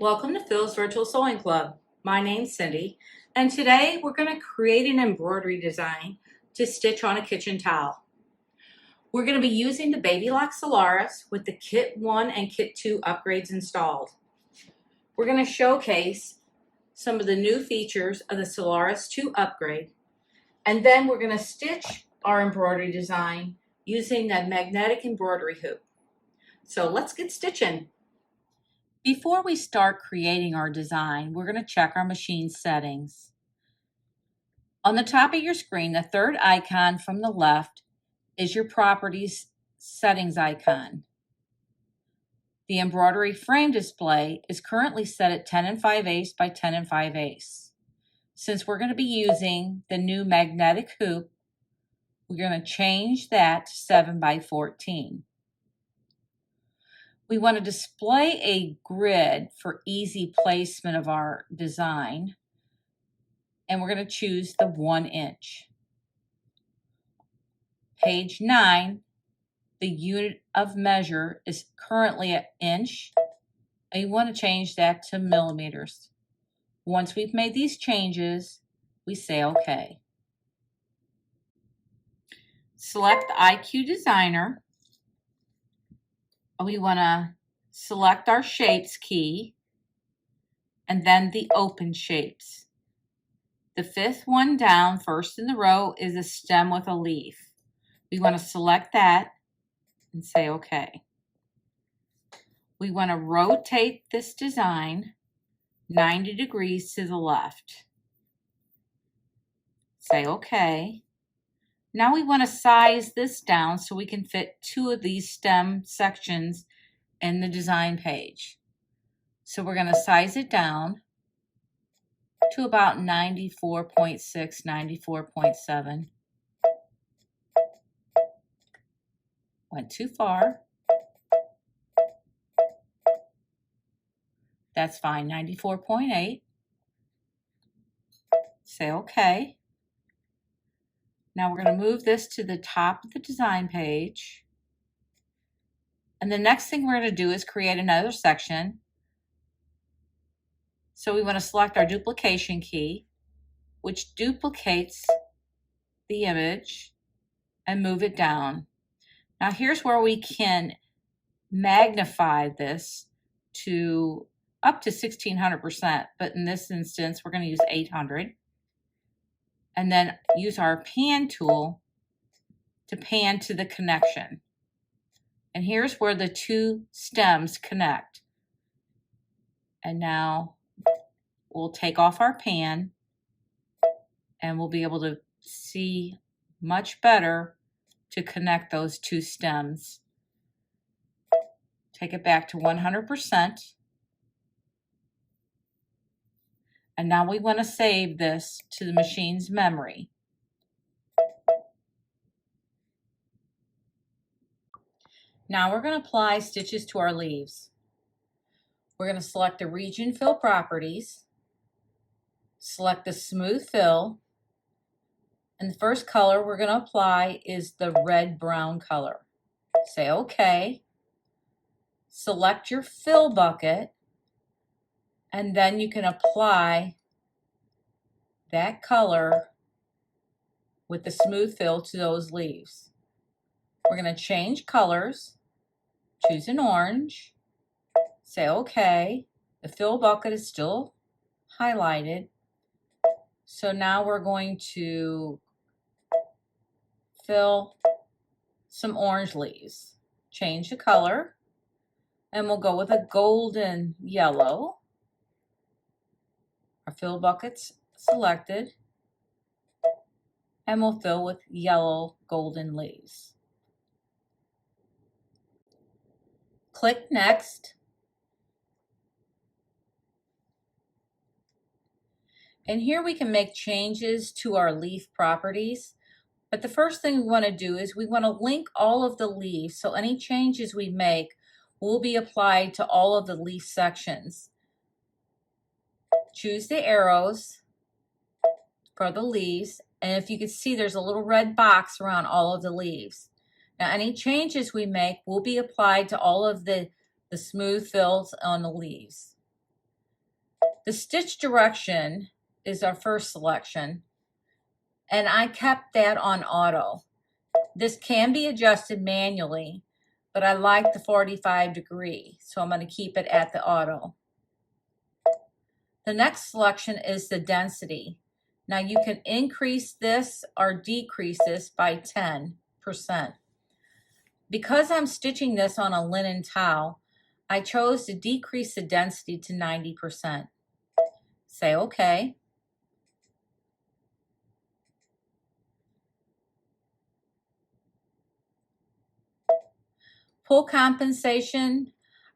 Welcome to Phil's Virtual Sewing Club. My name's Cindy, and today we're going to create an embroidery design to stitch on a kitchen towel. We're going to be using the Baby Lock Solaris with the Kit 1 and Kit 2 upgrades installed. We're going to showcase some of the new features of the Solaris 2 upgrade, and then we're going to stitch our embroidery design using the magnetic embroidery hoop. So let's get stitching. Before we start creating our design, we're going to check our machine settings. On the top of your screen, the third icon from the left is your properties settings icon. The embroidery frame display is currently set at 10 5/8 by 10 5/8. Since we're going to be using the new magnetic hoop, we're going to change that to 7 by 14. We want to display a grid for easy placement of our design, and we're going to choose the 1 inch. Page 9, the unit of measure is currently an inch, and you want to change that to millimeters. Once we've made these changes, we say OK. Select IQ Designer. We want to select our shapes key and then the open shapes. The fifth one down, first in the row, is a stem with a leaf. We want to select that and say OK. We want to rotate this design 90 degrees to the left. Say OK. Now we want to size this down so we can fit 2 of these stem sections in the design page. So we're going to size it down to about 94.6, 94.7. Went too far. That's fine, 94.8. Say OK. Now we're going to move this to the top of the design page. And the next thing we're going to do is create another section. So we want to select our duplication key, which duplicates the image, and move it down. Now here's where we can magnify this to up to 1600%, but in this instance we're going to use 800. And then use our pan tool to pan to the connection. And here's where the 2 stems connect. And now we'll take off our pan and we'll be able to see much better to connect those 2 stems. Take it back to 100%. And now we want to save this to the machine's memory. Now we're going to apply stitches to our leaves. We're going to select the region fill properties, select the smooth fill, and the first color we're going to apply is the red-brown color. Say OK. Select your fill bucket, and then you can apply that color with the smooth fill to those leaves. We're going to change colors, choose an orange, say OK. The fill bucket is still highlighted. So now we're going to fill some orange leaves. Change the color, and we'll go with a golden yellow. Our fill bucket's selected, and we'll fill with yellow golden leaves. Click Next. And here we can make changes to our leaf properties. But the first thing we want to do is we want to link all of the leaves, so any changes we make will be applied to all of the leaf sections. Choose the arrows for the leaves, and if you can see, there's a little red box around all of the leaves. Now any changes we make will be applied to all of the smooth fills on the leaves. The stitch direction is our first selection, and I kept that on auto. This can be adjusted manually, but I like the 45 degree, so I'm going to keep it at the auto. The next selection is the density. Now you can increase this or decrease this by 10%. Because I'm stitching this on a linen towel, I chose to decrease the density to 90%. Say okay. Pull compensation,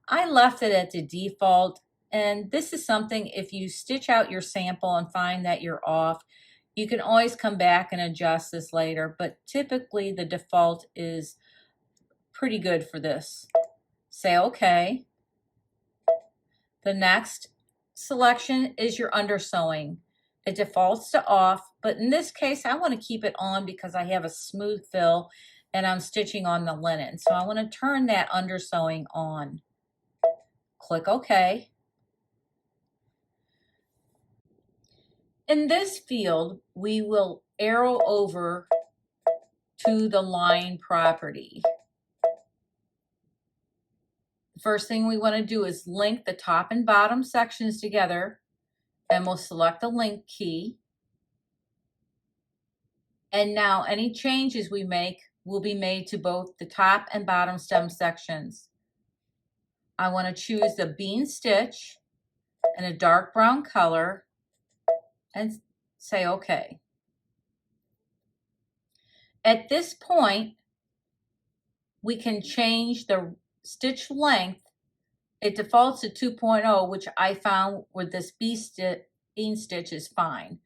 I left it at the default, and this is something if you stitch out your sample and find that you're off, you can always come back and adjust this later, but typically the default is pretty good for this. Say okay. The next selection is your undersewing. It defaults to off, but in this case I want to keep it on because I have a smooth fill and I'm stitching on the linen. So I want to turn that undersewing on. Click OK. In this field, we will arrow over to the line property. The first thing we want to do is link the top and bottom sections together, and we'll select the link key. And now any changes we make will be made to both the top and bottom stem sections. I want to choose the bean stitch in a dark brown color and say OK. At this point, we can change the stitch length. It defaults to 2.0, which I found with this bean stitch is fine.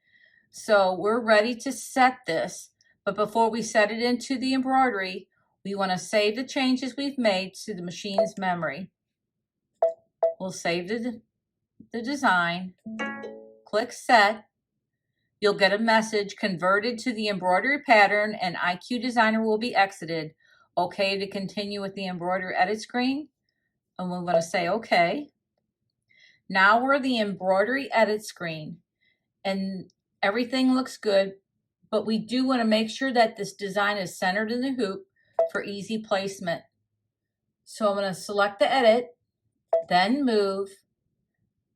So we're ready to set this, but before we set it into the embroidery, we want to save the changes we've made to the machine's memory. We'll save the design, click set. You'll get a message converted to the embroidery pattern and IQ Designer will be exited. Okay to continue with the embroidery edit screen. And we're going to say okay. Now we're the embroidery edit screen and everything looks good, but we do want to make sure that this design is centered in the hoop for easy placement. So I'm going to select the edit, then move,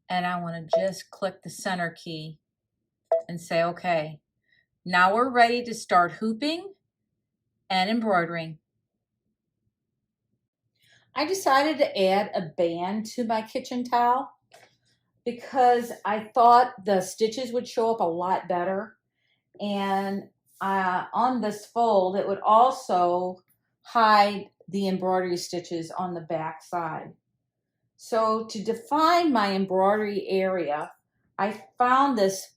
and I want to just click the center key and say okay. Now we're ready to start hooping and embroidering. I decided to add a band to my kitchen towel because I thought the stitches would show up a lot better, and on this fold it would also hide the embroidery stitches on the back side. So to define my embroidery area, I found this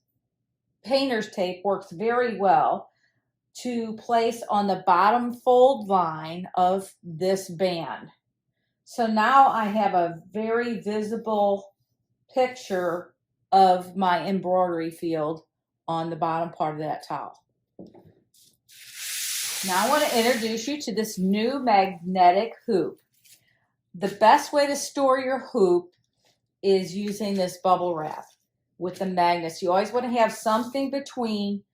painter's tape works very well to place on the bottom fold line of this band. So now I have a very visible picture of my embroidery field on the bottom part of that towel. Now I want to introduce you to this new magnetic hoop. The best way to store your hoop is using this bubble wrap with the magnets. You always want to have something between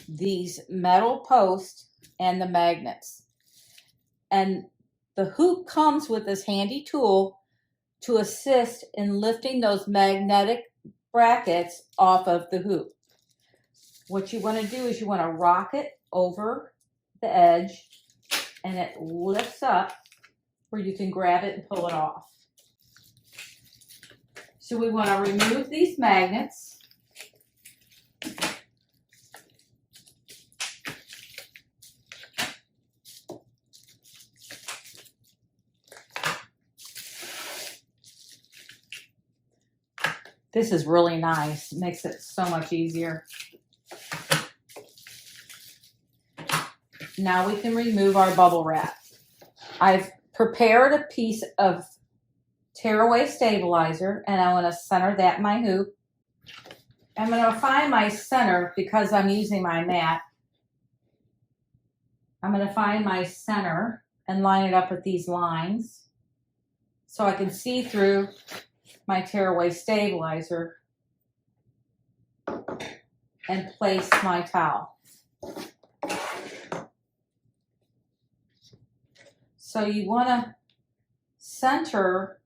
these metal posts and the magnets. And the hoop comes with this handy tool to assist in lifting those magnetic brackets off of the hoop. What you want to do is you want to rock it over the edge and it lifts up where you can grab it and pull it off. So we want to remove these magnets. This is really nice. It makes it so much easier. Now we can remove our bubble wrap. I've prepared a piece of tearaway stabilizer and I want to center that in my hoop. I'm going to find my center because I'm using my mat. I'm going to find my center and line it up with these lines so I can see through my tearaway stabilizer and place my towel. So you want to center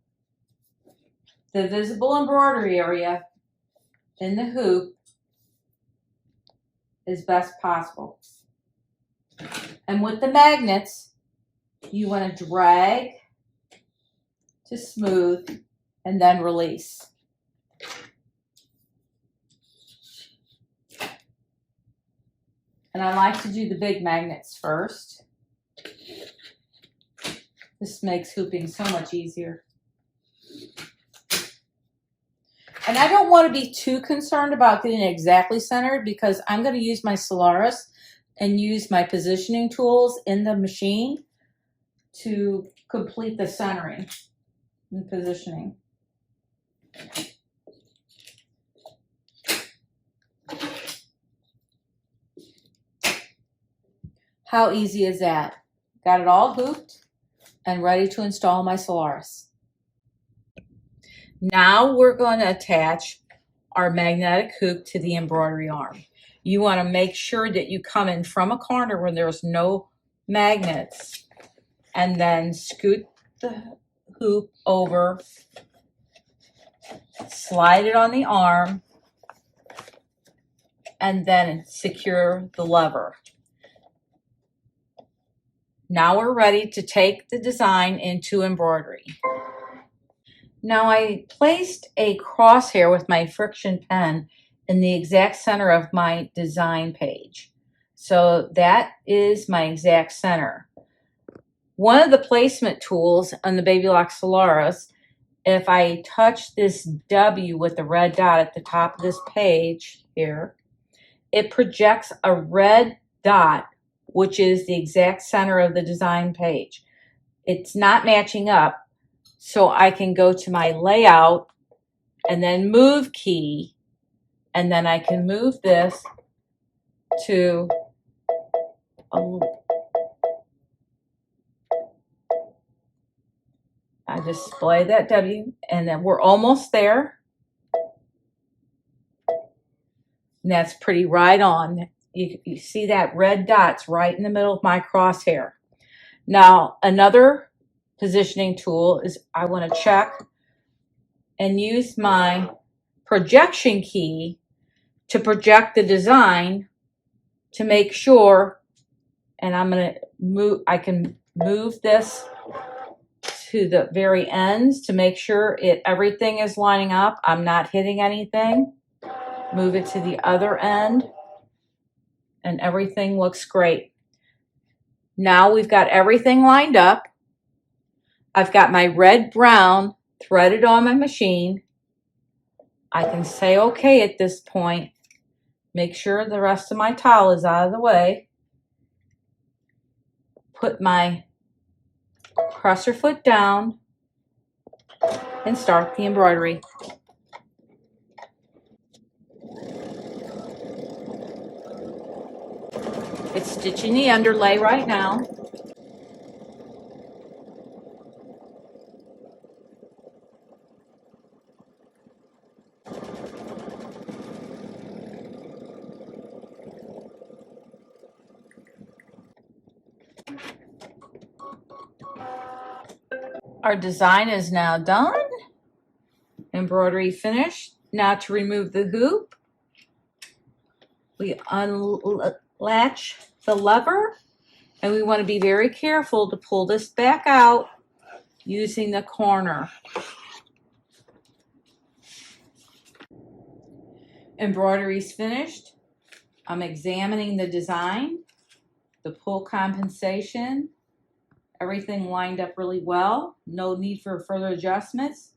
the visible embroidery area in the hoop as best possible. And with the magnets, you want to drag to smooth and then release. And I like to do the big magnets first. This makes hooping so much easier. And I don't want to be too concerned about getting it exactly centered because I'm going to use my Solaris and use my positioning tools in the machine to complete the centering and positioning. How easy is that? Got it all hooped and ready to install my Solaris. Now we're going to attach our magnetic hoop to the embroidery arm. You want to make sure that you come in from a corner where there's no magnets and then scoot the hoop over, slide it on the arm, and then secure the lever. Now we're ready to take the design into embroidery. Now I placed a crosshair with my friction pen in the exact center of my design page. So that is my exact center. One of the placement tools on the Baby Lock Solaris, if I touch this W with the red dot at the top of this page here, it projects a red dot, which is the exact center of the design page. It's not matching up, so I can go to my layout and then move key, and then I can move this to I display that W, and then we're almost there. And that's pretty right on. You see that red dot's right in the middle of my crosshair. Now, another positioning tool is I want to check and use my projection key to project the design to make sure, and I'm going to move, I can move this to the very ends to make sure everything is lining up. I'm not hitting anything. Move it to the other end, and everything looks great. Now we've got everything lined up. I've got my red-brown threaded on my machine. I can say okay at this point. Make sure the rest of my towel is out of the way. Put my presser foot down and start the embroidery. It's stitching the underlay right now. Our design is now done. Embroidery finished. Now to remove the hoop, we unlatch the lever, and we want to be very careful to pull this back out using the corner. Embroidery's finished. I'm examining the design, the pull compensation, everything lined up really well. No need for further adjustments.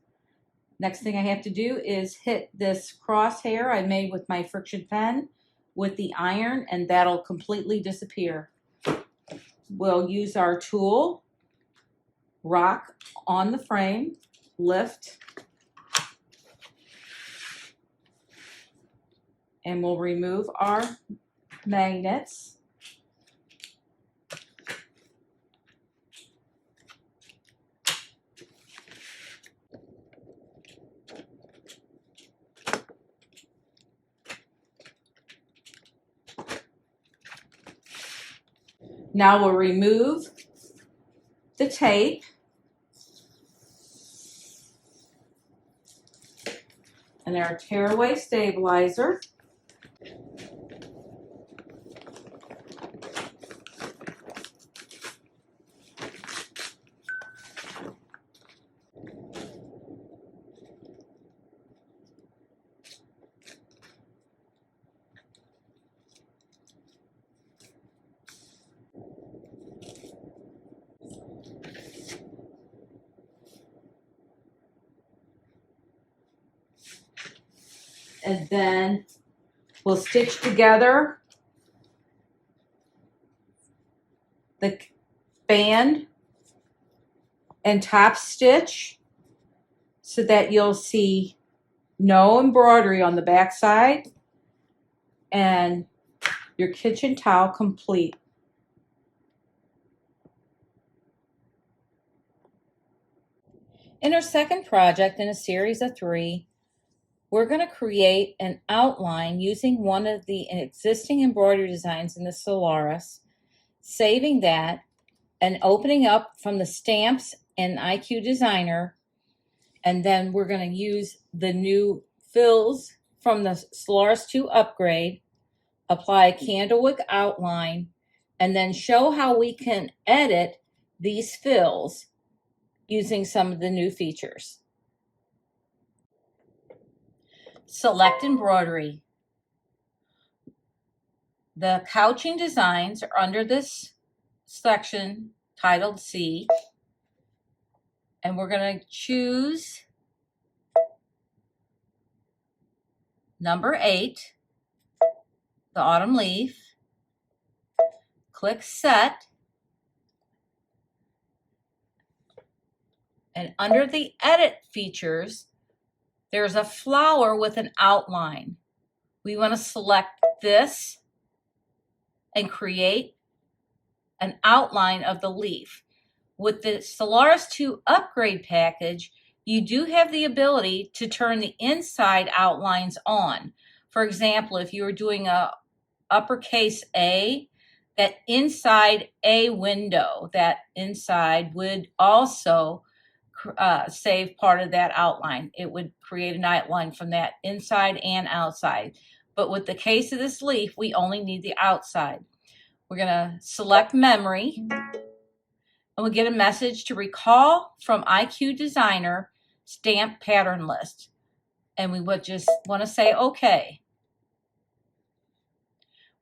Next thing I have to do is hit this crosshair I made with my friction pen with the iron, and that'll completely disappear. We'll use our tool, rock on the frame, lift, and we'll remove our magnets. Now we'll remove the tape. And our tearaway stabilizer. And then we'll stitch together the band and top stitch so that you'll see no embroidery on the back side and your kitchen towel complete. In our second project in a series of 3, we're going to create an outline using one of the existing embroidery designs in the Solaris, saving that and opening up from the stamps in IQ Designer. And then we're going to use the new fills from the Solaris 2 upgrade, apply a candlewick outline, and then show how we can edit these fills using some of the new features. Select embroidery. The couching designs are under this section titled C, and we're going to choose number 8, the autumn leaf, click set, and under the edit features, there's a flower with an outline. We want to select this and create an outline of the leaf. With the Solaris 2 upgrade package, you do have the ability to turn the inside outlines on. For example, if you were doing a uppercase A, that inside A window, that inside would also save part of that outline. It would create an outline from that inside and outside. But with the case of this leaf, we only need the outside. We're going to select memory, and we'll get a message to recall from IQ Designer stamp pattern list. And we would just want to say OK.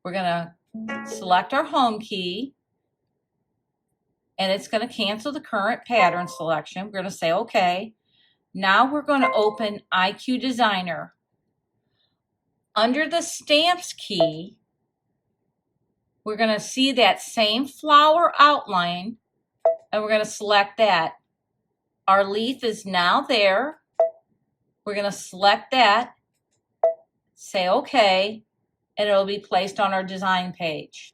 We're going to select our home key, and it's going to cancel the current pattern selection. We're going to say OK. Now we're going to open IQ Designer. Under the Stamps key, we're going to see that same flower outline, and we're going to select that. Our leaf is now there. We're going to select that, say OK, and it'll be placed on our design page.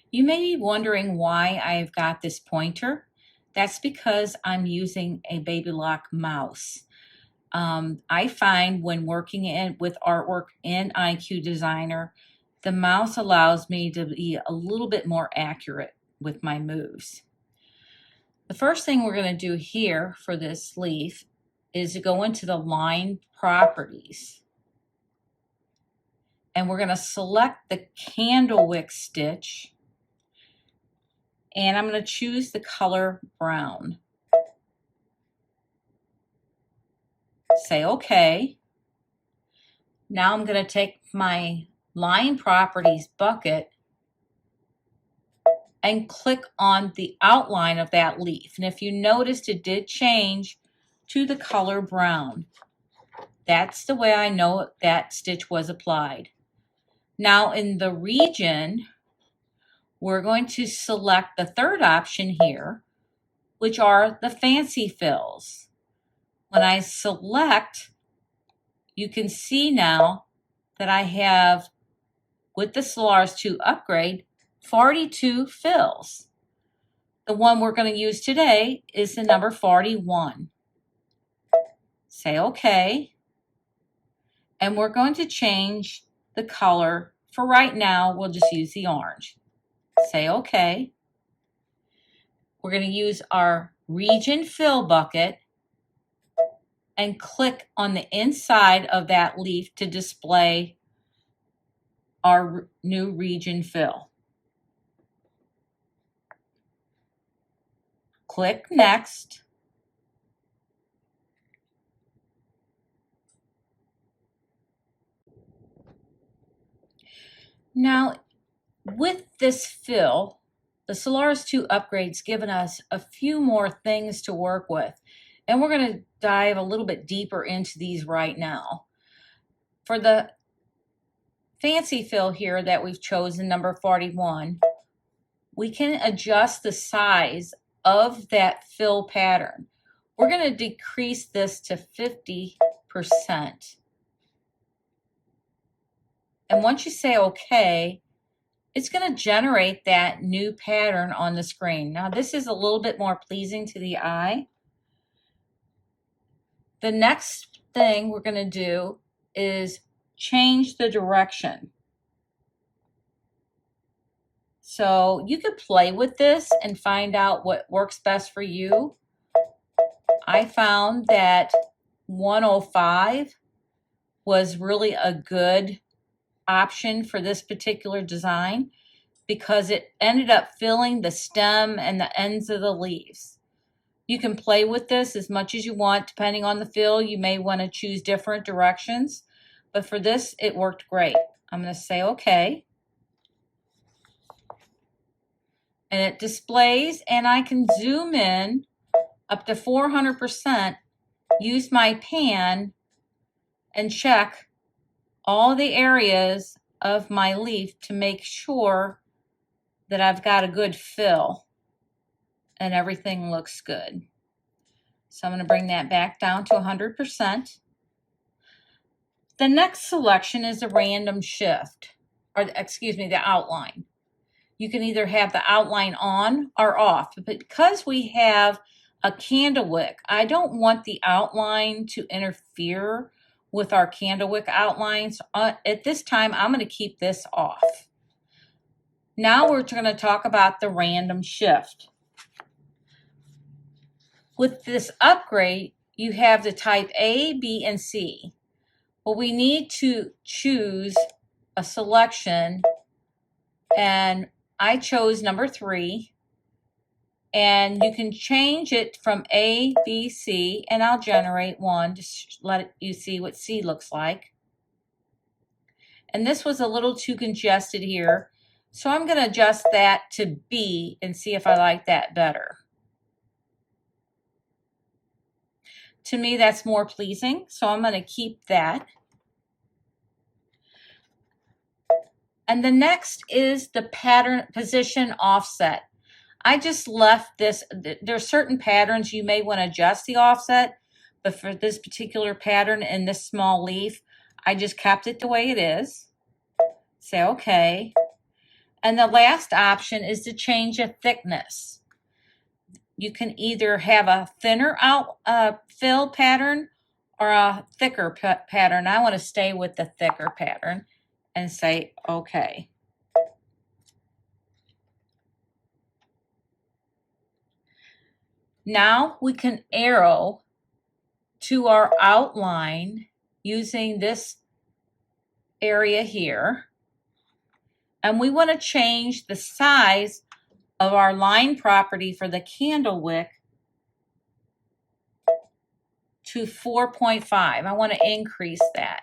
You may be wondering why I've got this pointer. That's because I'm using a Baby Lock mouse. I find when working with artwork in IQ Designer, the mouse allows me to be a little bit more accurate with my moves. The first thing we're going to do here for this leaf is to go into the line properties. And we're going to select the candlewick stitch. And I'm going to choose the color brown. Say OK. Now I'm going to take my line properties bucket and click on the outline of that leaf. And if you noticed, it did change to the color brown. That's the way I know that stitch was applied. Now in the region, we're going to select the third option here, which are the fancy fills. When I select, you can see now that I have, with the Solaris 2 upgrade, 42 fills. The one we're going to use today is the number 41. Say OK. And we're going to change the color. For right now, we'll just use the orange. say okay. We're going to use our region fill bucket and click on the inside of that leaf to display our new region fill. Click next. Now, with this fill, the Solaris 2 upgrade's given us a few more things to work with, and we're going to dive a little bit deeper into these right now. For the fancy fill here that we've chosen, number 41, we can adjust the size of that fill pattern. We're going to decrease this to 50%. And once you say okay, it's going to generate that new pattern on the screen. Now, this is a little bit more pleasing to the eye. The next thing we're going to do is change the direction. So you could play with this and find out what works best for you. I found that 105 was really a good option for this particular design because it ended up filling the stem and the ends of the leaves. You can play with this as much as you want. Depending on the fill, you may want to choose different directions, but for this, it worked great. I'm going to say okay. And it displays, and I can zoom in up to 400%, use my pan, and check all the areas of my leaf to make sure that I've got a good fill and everything looks good. So I'm going to bring that back down to 100%. The next selection is a random shift, or excuse me, the outline. You can either have the outline on or off, but because we have a candle wick, I don't want the outline to interfere with our candle wick outlines. At this time, I'm going to keep this off. Now we're going to talk about the random shift. With this upgrade, you have the type A, B, and C. Well, we need to choose a selection, and I chose number 3. And you can change it from A, B, C, and I'll generate one to let you see what C looks like. And this was a little too congested here, so I'm going to adjust that to B and see if I like that better. To me, that's more pleasing, so I'm going to keep that. And the next is the pattern position offset. I just left this. There's certain patterns you may want to adjust the offset, but for this particular pattern and this small leaf, I just kept it the way it is. Say okay. And the last option is to change a thickness. You can either have a thinner fill pattern or a thicker pattern. I want to stay with the thicker pattern and say okay. Now we can arrow to our outline using this area here. And we want to change the size of our line property for the candle wick to 4.5. I want to increase that.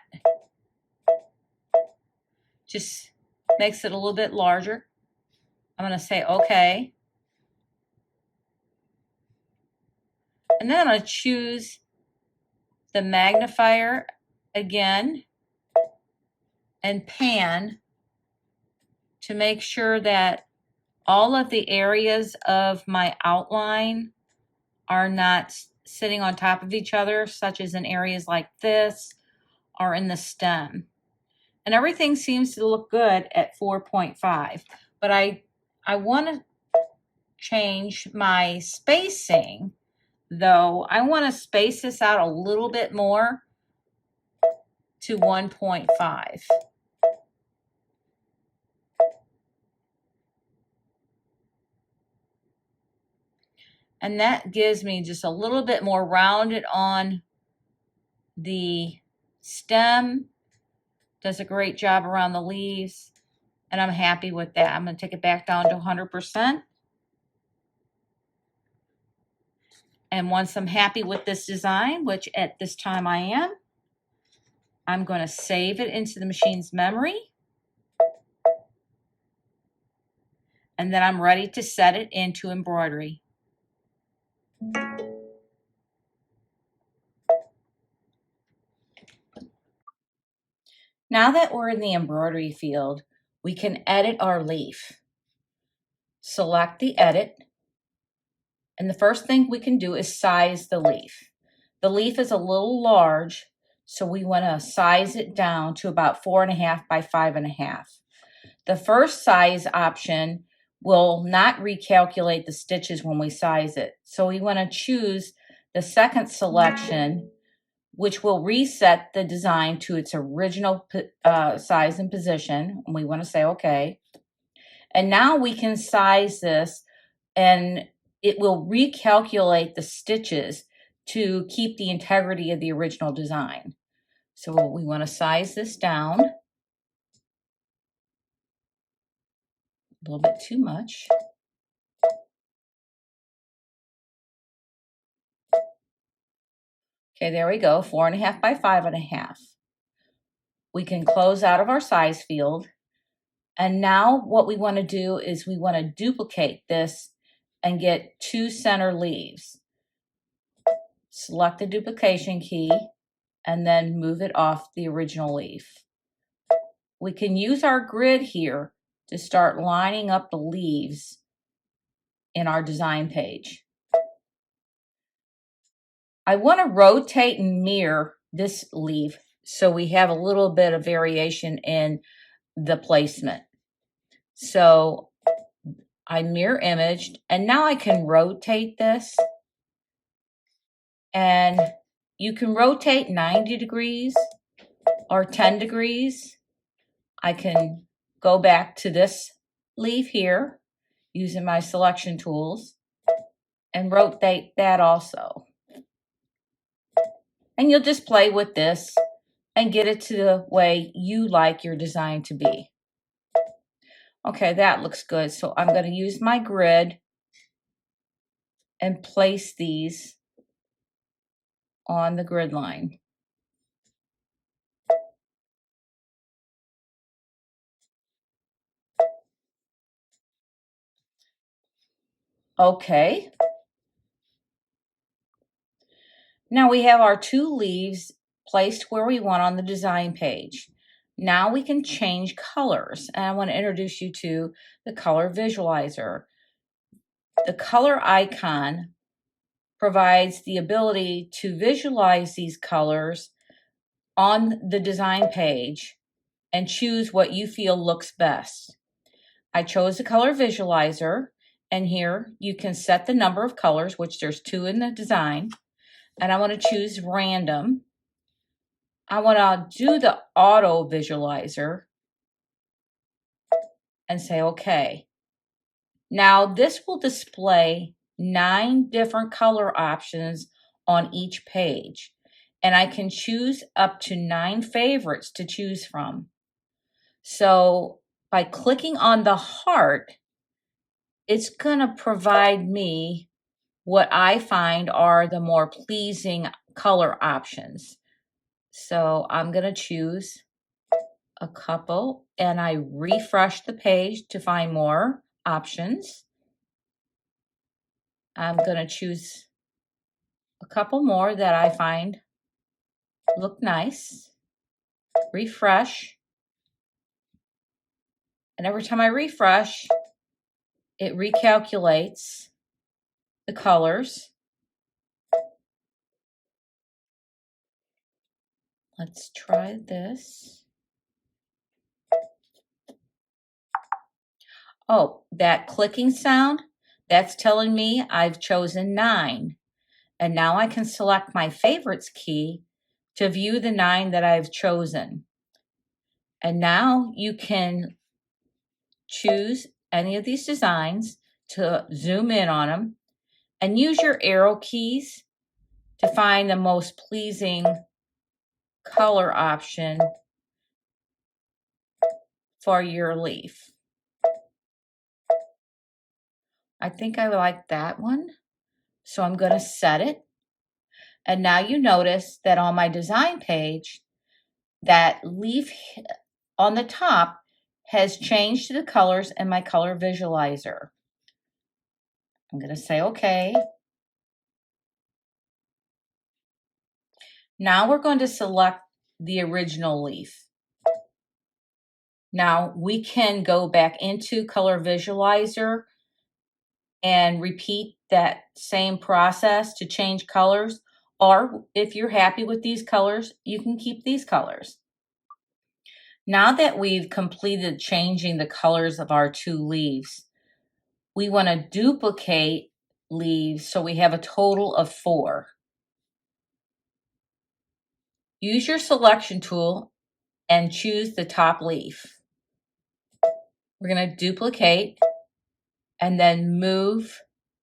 Just makes it a little bit larger. I'm going to say okay. And then I'm going to choose the magnifier again and pan to make sure that all of the areas of my outline are not sitting on top of each other, such as in areas like this or in the stem. And everything seems to look good at 4.5, but I want to change my spacing, though. I want to space this out a little bit more to 1.5. And that gives me just a little bit more rounded on the stem. Does a great job around the leaves. And I'm happy with that. I'm going to take it back down to 100%. And once I'm happy with this design, which at this time I am, I'm going to save it into the machine's memory. And then I'm ready to set it into embroidery. Now that we're in the embroidery field, we can edit our leaf. Select the edit, and the first thing we can do is size the leaf. The leaf is a little large, so we want to size it down to about 4.5 by 5.5. The first size option will not recalculate the stitches when we size it. So we want to choose the second selection, which will reset the design to its original size and position. And we want to say okay. And now we can size this and it will recalculate the stitches to keep the integrity of the original design. So we want to size this down. A little bit too much. Okay, there we go, 4.5 by 5.5. We can close out of our size field. And now what we want to do is we want to duplicate this and get 2 center leaves. Select the duplication key and then move it off the original leaf. We can use our grid here to start lining up the leaves in our design page. I want to rotate and mirror this leaf so we have a little bit of variation in the placement. So I mirror imaged, and now I can rotate this. And you can rotate 90 degrees or 10 degrees. I can go back to this leaf here using my selection tools and rotate that also. And you'll just play with this and get it to the way you like your design to be. Okay, that looks good. So I'm going to use my grid and place these on the grid line. Okay. Now we have our 2 leaves placed where we want on the design page. Now we can change colors, and I want to introduce you to the color visualizer. The color icon provides the ability to visualize these colors on the design page and choose what you feel looks best. I chose the color visualizer, and here you can set the number of colors, which there's 2 in the design. And I want to choose random. I want to do the auto visualizer and say okay. Now this will display 9 different color options on each page. And I can choose up to 9 favorites to choose from. So by clicking on the heart, it's going to provide me what I find are the more pleasing color options. So I'm going to choose a couple and I refresh the page to find more options. I'm going to choose a couple more that I find look nice. Refresh. And every time I refresh, it recalculates the colors. Let's try this. Oh, that clicking sound, that's telling me I've chosen 9. And now I can select my favorites key to view the 9 that I've chosen. And now you can choose any of these designs to zoom in on them and use your arrow keys to find the most pleasing color option for your leaf. I think I like that one, so I'm going to set it. And now you notice that on my design page, that leaf on the top has changed to the colors in my color visualizer. I'm going to say okay. Now we're going to select the original leaf. Now we can go back into color visualizer and repeat that same process to change colors. Or if you're happy with these colors, you can keep these colors. Now that we've completed changing the colors of our two leaves, we want to duplicate leaves so we have a total of 4. Use your selection tool and choose the top leaf. We're going to duplicate and then move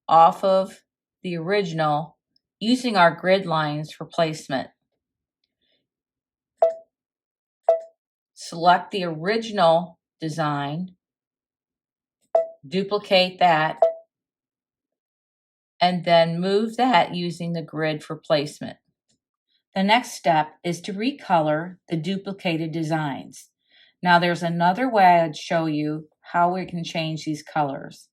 off of the original using our grid lines for placement. Select the original design, duplicate that, and then move that using the grid for placement. The next step is to recolor the duplicated designs. Now there's another way I'd show you how we can change these colors.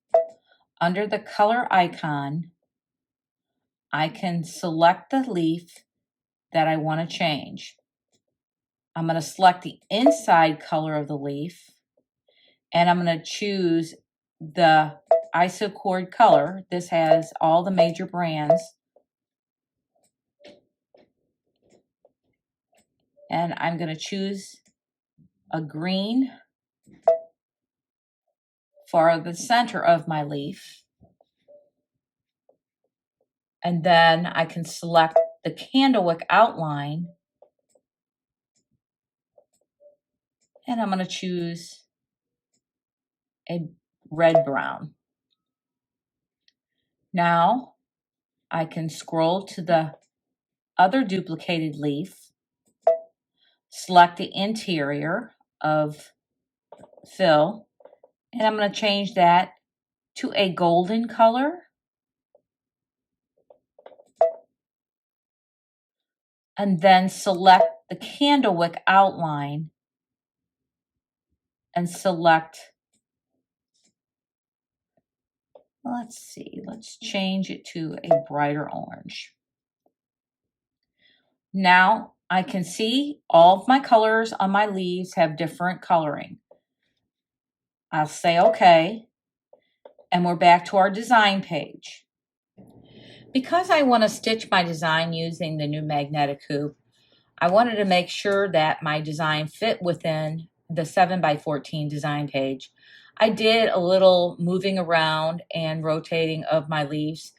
Under the color icon, I can select the leaf that I want to change. I'm going to select the inside color of the leaf, and I'm going to choose the isochord color. This has all the major brands. And I'm going to choose a green for the center of my leaf. And then I can select the candlewick outline. And I'm going to choose a red-brown. Now I can scroll to the other duplicated leaf, select the interior of fill, and I'm going to change that to a golden color. And then select the candlewick outline and select, let's change it to a brighter orange. Now I can see all of my colors on my leaves have different coloring. I'll say okay, and we're back to our design page. Because I want to stitch my design using the new magnetic hoop, I wanted to make sure that my design fit within the 7x14 design page. I did a little moving around and rotating of my leaves,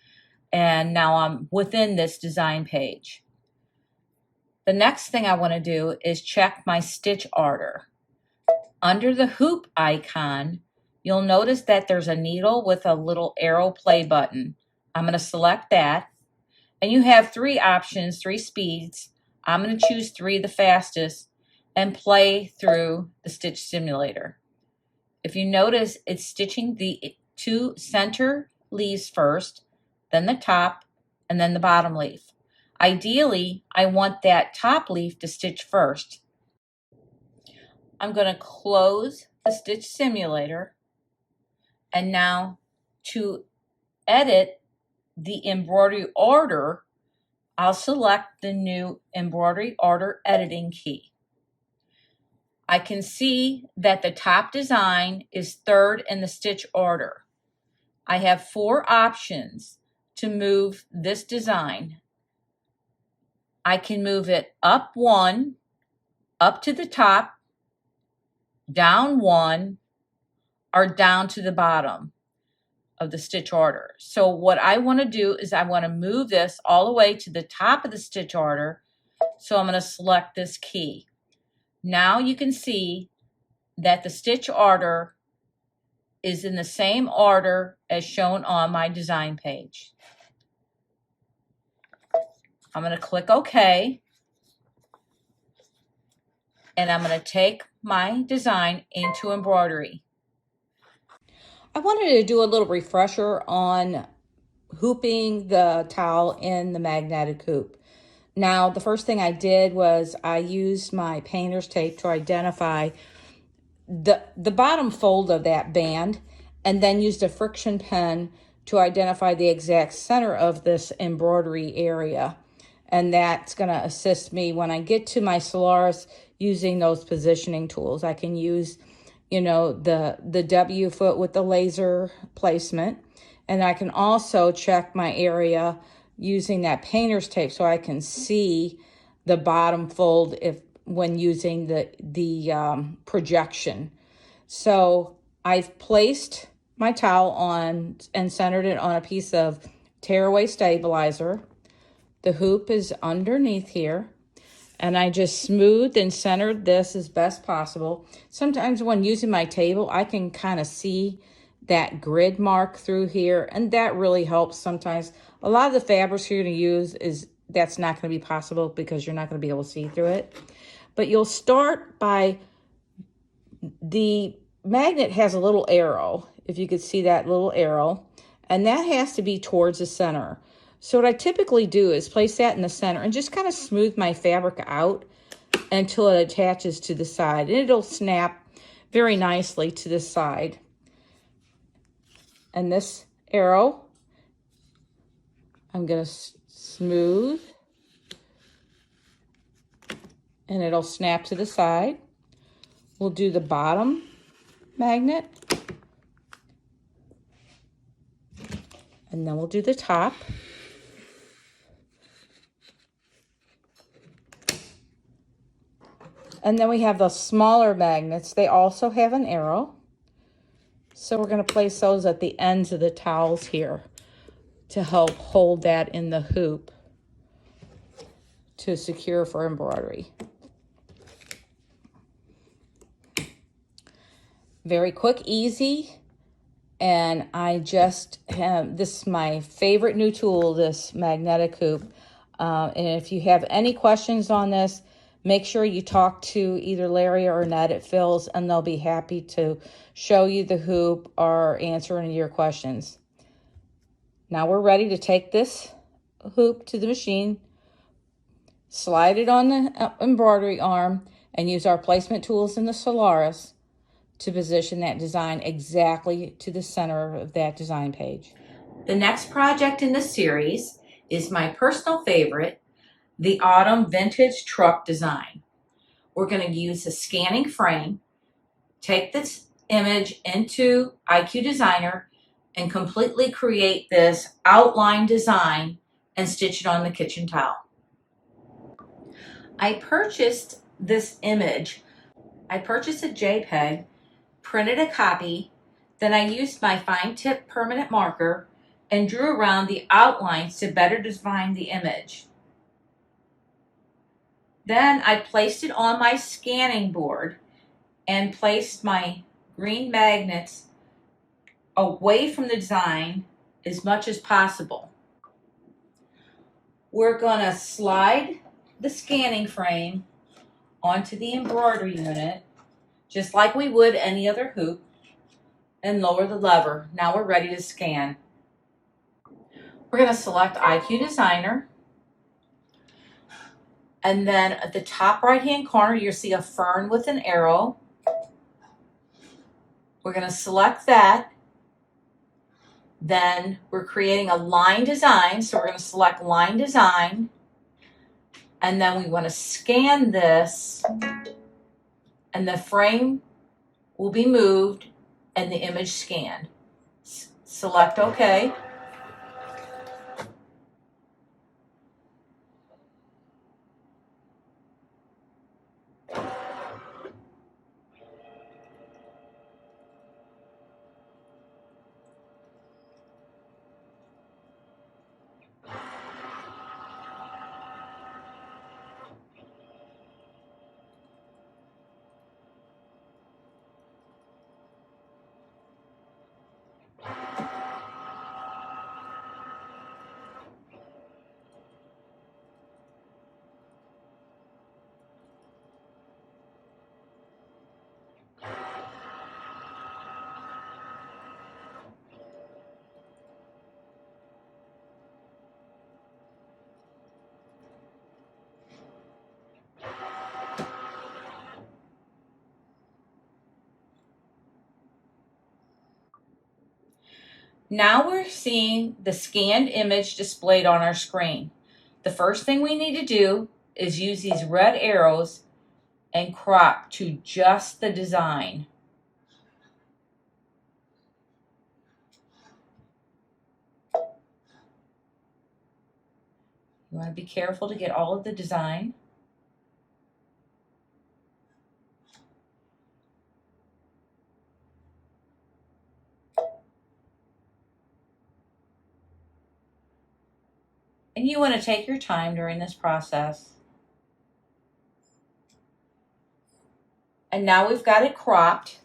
and now I'm within this design page. The next thing I want to do is check my stitch order. Under the hoop icon, you'll notice that there's a needle with a little arrow play button. I'm going to select that, and you have 3 options, 3 speeds. I'm going to choose 3, the fastest, and play through the stitch simulator. If you notice, it's stitching the 2 center leaves first, then the top, and then the bottom leaf. Ideally, I want that top leaf to stitch first. I'm going to close the stitch simulator, and now to edit the embroidery order, I'll select the new embroidery order editing key. I can see that the top design is 3rd in the stitch order. I have 4 options to move this design. I can move it up 1, up to the top, down 1, or down to the bottom of the stitch order. So what I want to do is I want to move this all the way to the top of the stitch order. So I'm going to select this key. Now you can see that the stitch order is in the same order as shown on my design page. I'm going to click OK. And I'm going to take my design into embroidery. I wanted to do a little refresher on hooping the towel in the magnetic hoop. Now, the first thing I did was I used my painter's tape to identify the bottom fold of that band, and then used a friction pen to identify the exact center of this embroidery area. And that's going to assist me when I get to my Solaris using those positioning tools. I can use, you know, the W foot with the laser placement. And I can also check my area using that painter's tape so I can see the bottom fold when using the projection. So I've placed my towel on and centered it on a piece of tearaway stabilizer. The hoop is underneath here, and I just smoothed and centered this as best possible. Sometimes when using my table, I can kind of see that grid mark through here, and that really helps sometimes. A lot of the fabrics you're going to use that's not going to be possible because you're not going to be able to see through it. But you'll start by, the magnet has a little arrow, if you could see that little arrow, and that has to be towards the center. So what I typically do is place that in the center and just kind of smooth my fabric out until it attaches to the side. And it'll snap very nicely to the side. And this arrow, I'm going to smooth, and it'll snap to the side. We'll do the bottom magnet, and then we'll do the top. And then we have the smaller magnets. They also have an arrow. So we're going to place those at the ends of the towels here to help hold that in the hoop to secure for embroidery. Very quick, easy. And I just have, this is my favorite new tool, this magnetic hoop. And if you have any questions on this, make sure you talk to either Larry or Annette at Phil's, and they'll be happy to show you the hoop or answer any of your questions. Now we're ready to take this hoop to the machine, slide it on the embroidery arm, and use our placement tools in the Solaris to position that design exactly to the center of that design page. The next project in the series is my personal favorite, the Autumn Vintage Truck design. We're going to use a scanning frame, take this image into IQ Designer, and completely create this outline design and stitch it on the kitchen towel. I purchased this image. I purchased a JPEG, printed a copy, then I used my fine tip permanent marker and drew around the outlines to better define the image. Then I placed it on my scanning board and placed my green magnets away from the design as much as possible. We're going to slide the scanning frame onto the embroidery unit, just like we would any other hoop, and lower the lever. Now we're ready to scan. We're going to select IQ Designer, and then at the top right hand corner you'll see a fern with an arrow. We're going to select that. Then we're creating a line design, so we're going to select line design, and then we want to scan this, and the frame will be moved and the image scanned. Select OK. Now we're seeing the scanned image displayed on our screen. The first thing we need to do is use these red arrows and crop to just the design. You want to be careful to get all of the design. And you want to take your time during this process. And now we've got it cropped.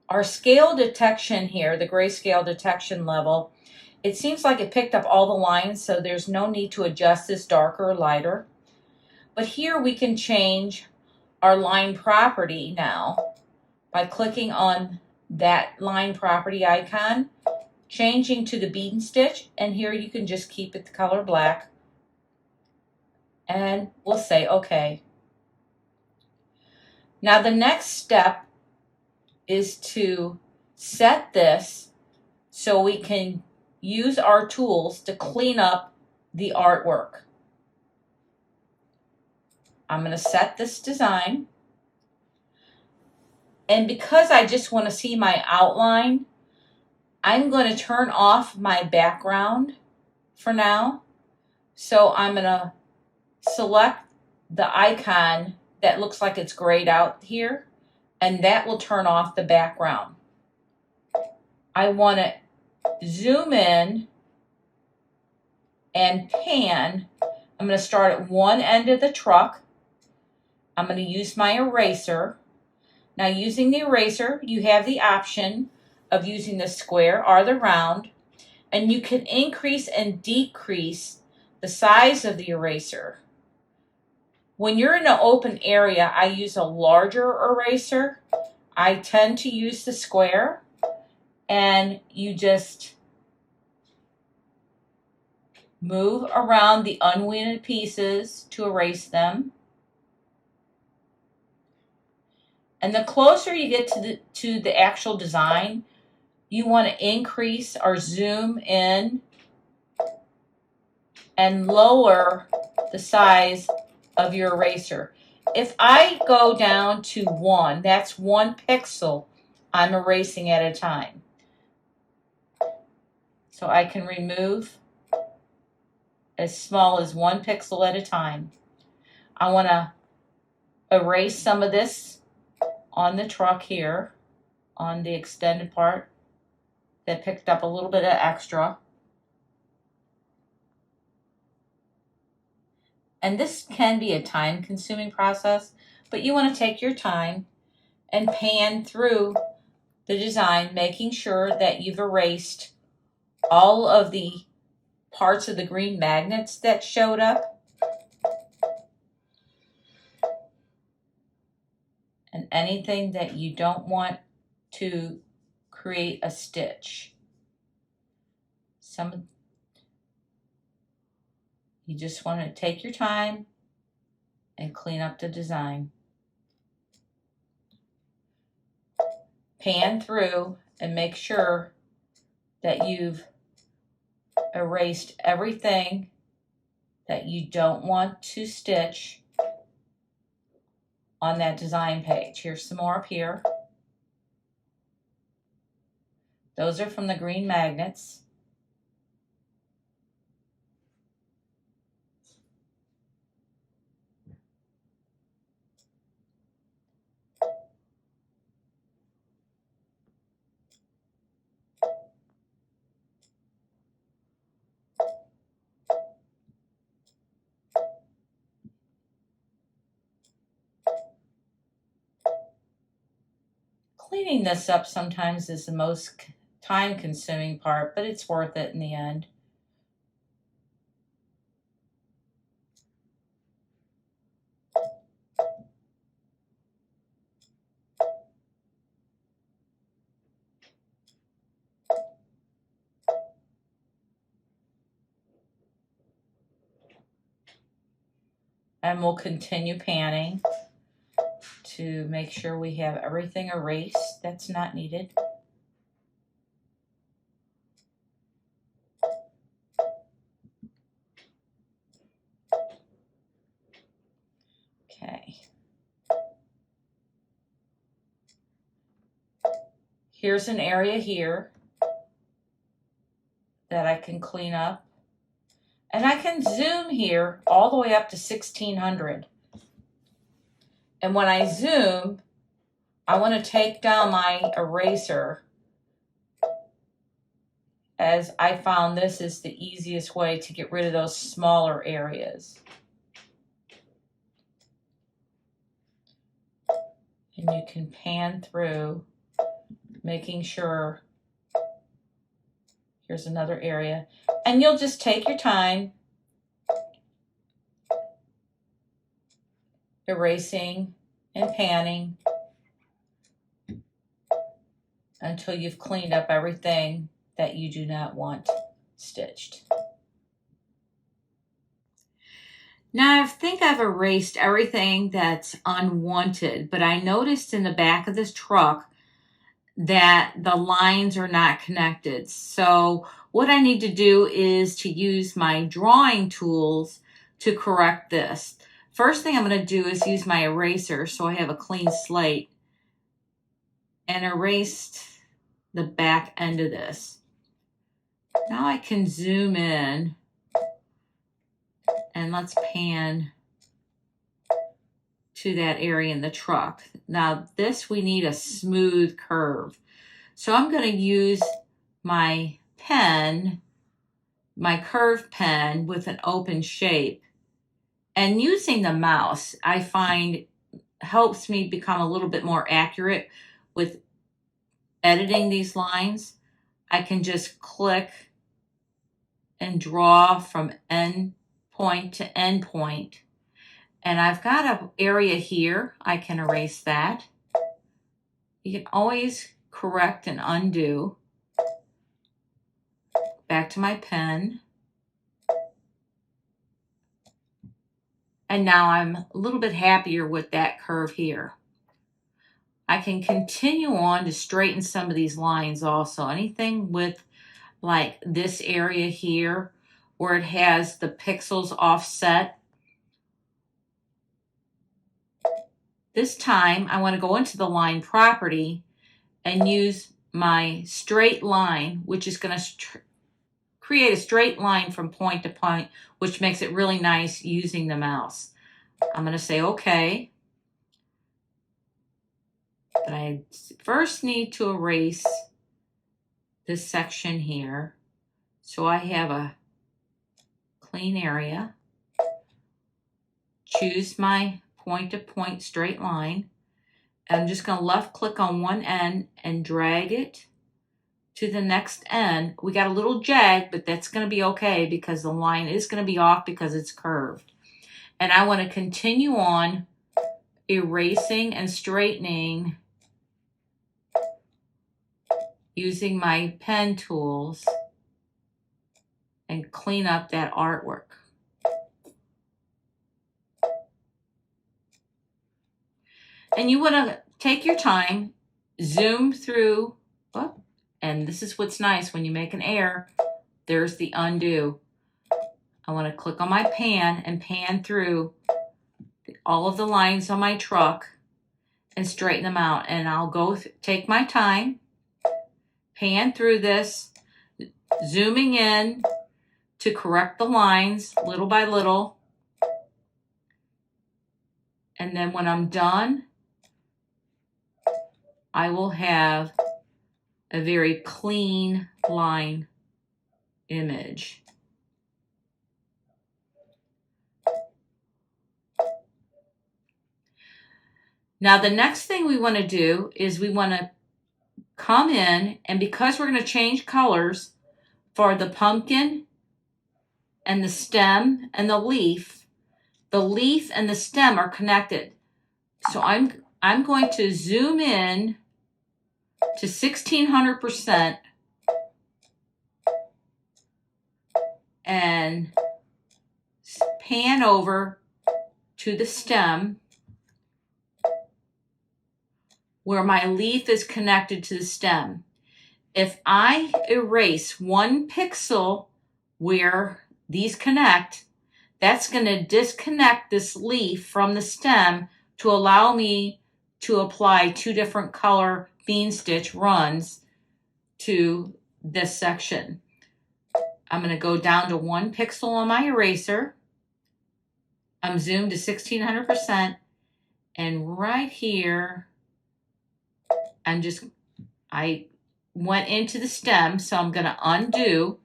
Our scale detection here, the grayscale detection level, it seems like it picked up all the lines, so there's no need to adjust this darker or lighter. But here we can change our line property now by clicking on that line property icon, changing to the bead and stitch, and here you can just keep it the color black, and we'll say OK. Now the next step is to set this so we can use our tools to clean up the artwork. I'm going to set this design, and because I just want to see my outline, I'm going to turn off my background for now. So I'm going to select the icon that looks like it's grayed out here, and that will turn off the background. I want to zoom in and pan. I'm going to start at one end of the truck. I'm going to use my eraser. Now using the eraser, you have the option of using the square or the round, and you can increase and decrease the size of the eraser. When you're in an open area, I use a larger eraser. I tend to use the square, and you just move around the unwinted pieces to erase them. And the closer you get to the actual design, you want to increase or zoom in and lower the size of your eraser. If I go down to 1, that's 1 pixel I'm erasing at a time. So I can remove as small as 1 pixel at a time. I want to erase some of this on the truck here, on the extended part that picked up a little bit of extra. And this can be a time-consuming process, but you want to take your time and pan through the design, making sure that you've erased all of the parts of the green magnets that showed up, and anything that you don't want to create a stitch. You just want to take your time and clean up the design. Pan through and make sure that you've erased everything that you don't want to stitch on that design page. Here's some more up here. Those are from the green magnets. Cleaning this up sometimes is the most time-consuming part, but it's worth it in the end. And we'll continue panning to make sure we have everything erased that's not needed. here's an area here that I can clean up. And I can zoom here all the way up to 1600. And when I zoom, I want to take down my eraser, as I found this is the easiest way to get rid of those smaller areas. And you can pan through, making sure. Here's another area. And you'll just take your time erasing and panning until you've cleaned up everything that you do not want stitched. Now I think I've erased everything that's unwanted, but I noticed in the back of this truck that the lines are not connected. So what I need to do is to use my drawing tools to correct this. First thing I'm going to do is use my eraser so I have a clean slate and erased the back end of this. Now I can zoom in and let's pan to that area in the truck. Now this, we need a smooth curve. So I'm going to use my pen, my curved pen with an open shape. And using the mouse, I find helps me become a little bit more accurate with editing these lines. I can just click and draw from end point to end point. And I've got an area here. I can erase that. You can always correct and undo. Back to my pen. And now I'm a little bit happier with that curve here. I can continue on to straighten some of these lines also. Anything with like this area here where it has the pixels offset. This time I want to go into the line property and use my straight line, which is going to create a straight line from point to point, which makes it really nice using the mouse. I'm going to say okay. But I first need to erase this section here so I have a clean area. Choose my point-to-point straight line. And I'm just going to left click on one end and drag it to the next end. We got a little jag, but that's going to be okay because the line is going to be off because it's curved. And I want to continue on erasing and straightening using my pen tools and clean up that artwork. And you want to take your time, zoom through, and this is what's nice when you make an error, there's the undo. I want to click on my pan and pan through all of the lines on my truck and straighten them out. And I'll go take my time, pan through this, zooming in to correct the lines little by little. And then when I'm done, I will have a very clean line image. Now the next thing we want to do is we want to come in, and because we're going to change colors for the pumpkin and the stem and the leaf and the stem are connected. So I'm going to zoom in to 1600% and pan over to the stem where my leaf is connected to the stem. If I erase one pixel where these connect, that's going to disconnect this leaf from the stem to allow me to apply two different color bean stitch runs to this section. I'm going to go down to 1 pixel on my eraser. I'm zoomed to 1600%, and right here, I went into the stem, so I'm going to undo,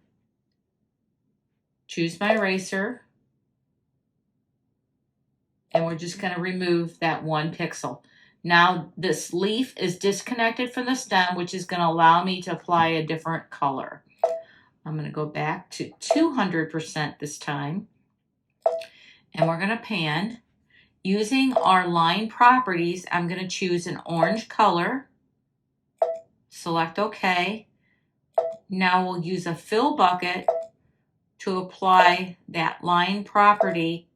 choose my eraser, and we're just going to remove that 1 pixel. Now this leaf is disconnected from the stem, which is going to allow me to apply a different color. I'm going to go back to 200% this time, and we're going to pan. Using our line properties, I'm going to choose an orange color, select OK. Now we'll use a fill bucket to apply that line property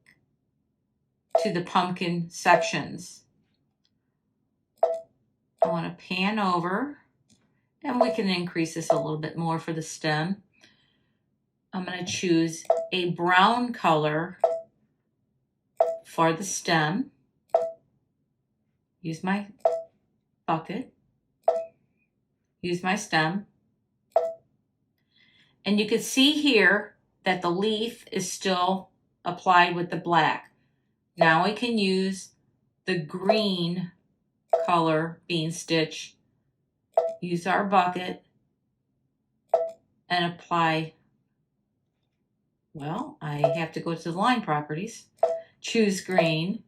to the pumpkin sections. I want to pan over, and we can increase this a little bit more for the stem. I'm going to choose a brown color for the stem. Use my bucket. Use my stem. And you can see here that the leaf is still applied with the black. Now we can use the green color bean stitch, use our bucket, and apply. Well, I have to go to the line properties, choose green,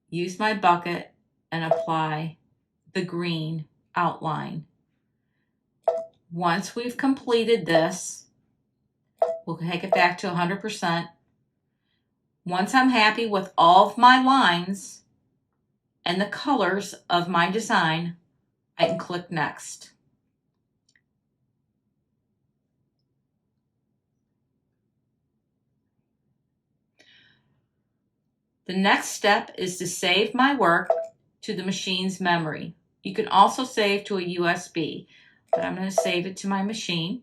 use my bucket, and apply the green outline. Once we've completed this, we'll take it back to 100%. Once I'm happy with all of my lines and the colors of my design, I can click Next. The next step is to save my work to the machine's memory. You can also save to a USB, but I'm going to save it to my machine.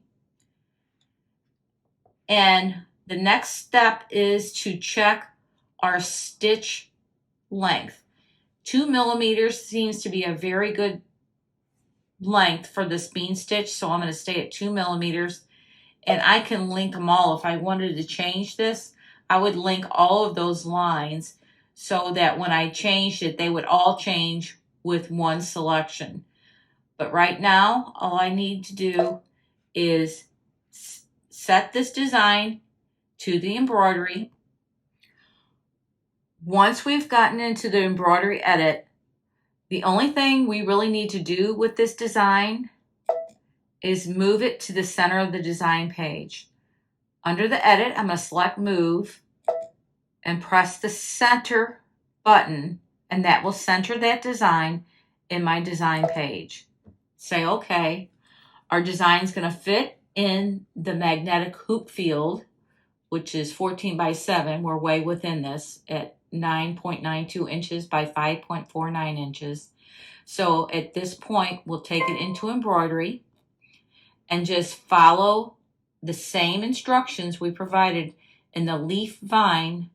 And the next step is to check our stitch length. 2 millimeters seems to be a very good length for this bean stitch, so I'm going to stay at 2 millimeters. And I can link them all. If I wanted to change this, I would link all of those lines so that when I changed it, they would all change with one selection. But right now, all I need to do is set this design to the embroidery. Once we've gotten into the embroidery edit, the only thing we really need to do with this design is move it to the center of the design page. Under the edit, I'm going to select move and press the center button, and that will center that design in my design page. Say OK. Our design is going to fit in the magnetic hoop field, which is 14 by 7. We're way within this at 9.92 inches by 5.49 inches. So at this point, we'll take it into embroidery and just follow the same instructions we provided in the leaf vine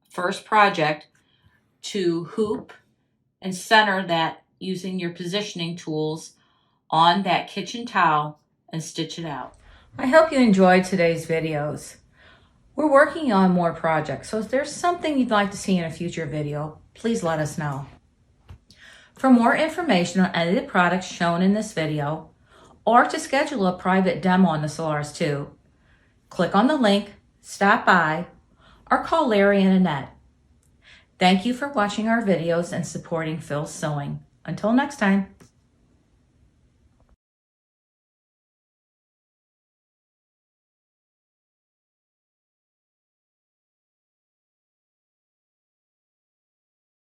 first project to hoop and center that using your positioning tools on that kitchen towel and stitch it out. I hope you enjoyed today's videos. We're working on more projects, so if there's something you'd like to see in a future video, please let us know. For more information on edited products shown in this video, or to schedule a private demo on the Solaris 2, click on the link, stop by, or call Larry and Annette. Thank you for watching our videos and supporting Phil's Sewing. Until next time.